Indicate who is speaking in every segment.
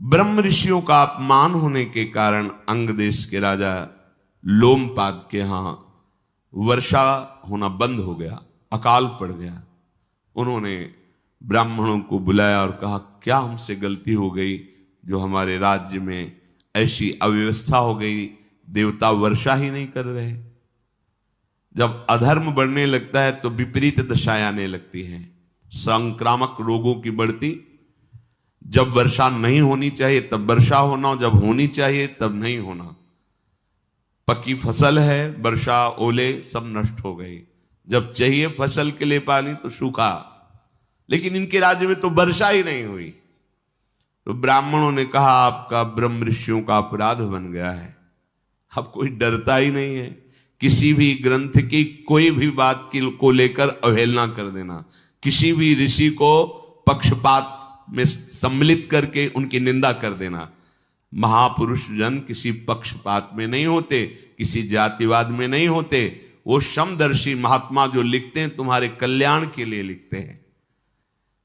Speaker 1: ब्रह्म ऋषियों का अपमान होने के कारण अंग देश के राजा लोमपाद के यहां वर्षा होना बंद हो गया, अकाल पड़ गया। उन्होंने ब्राह्मणों को बुलाया और कहा, क्या हमसे गलती हो गई जो हमारे राज्य में ऐसी अव्यवस्था हो गई, देवता वर्षा ही नहीं कर रहे। जब अधर्म बढ़ने लगता है तो विपरीत दशाएं आने लगती हैं, संक्रामक रोगों की बढ़ती। जब वर्षा नहीं होनी चाहिए तब वर्षा होना, जब होनी चाहिए तब नहीं होना। पक्की फसल है, वर्षा ओले सब नष्ट हो गई। जब चाहिए फसल के लिए पानी तो सूखा। लेकिन इनके राज्य में तो वर्षा ही नहीं हुई। तो ब्राह्मणों ने कहा, आपका ब्रह्म ऋषियों का अपराध बन गया है। अब कोई डरता ही नहीं है। किसी भी ग्रंथ की कोई भी बात को लेकर अवहेलना कर देना, किसी भी ऋषि को पक्षपात में सम्मिलित करके उनकी निंदा कर देना। महापुरुष जन किसी पक्षपात में नहीं होते, किसी जातिवाद में नहीं होते। वो समदर्शी महात्मा जो लिखते हैं तुम्हारे कल्याण के लिए लिखते हैं।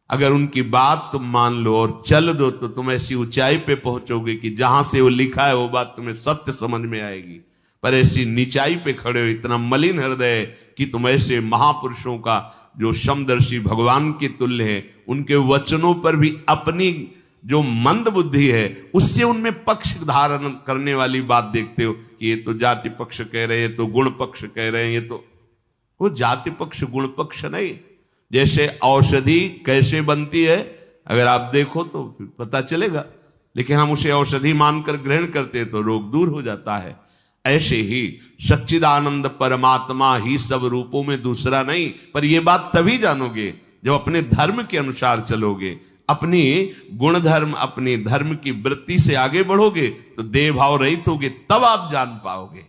Speaker 1: अगर उनकी बात तुम मान लो और चल दो तो तुम ऐसी ऊंचाई पे पहुंचोगे कि जहां से वो लिखा है वो बात तुम्हें सत्य समझ में आएगी। पर ऐसी नीचाई पे खड़े हो, इतना मलिन हृदय कि तुम ऐसे महापुरुषों का जो समदर्शी भगवान के तुल्य है, उनके वचनों पर भी अपनी जो मंद बुद्धि है उससे उनमें पक्ष धारण करने वाली बात देखते हो कि ये तो जाति पक्ष कह रहे हैं, तो गुण पक्ष कह रहे हैं। ये तो वो जाति पक्ष गुण पक्ष नहीं। जैसे औषधि कैसे बनती है अगर आप देखो तो पता चलेगा, लेकिन हम उसे औषधि मानकर ग्रहण करते हैं तो रोग दूर हो जाता है। ऐसे ही सच्चिदानंद परमात्मा ही सब रूपों में दूसरा नहीं। पर यह बात तभी जानोगे जब अपने धर्म के अनुसार चलोगे, अपनी गुण धर्म अपनी धर्म की वृत्ति से आगे बढ़ोगे, तो देह भाव रहित होगे, तब आप जान पाओगे।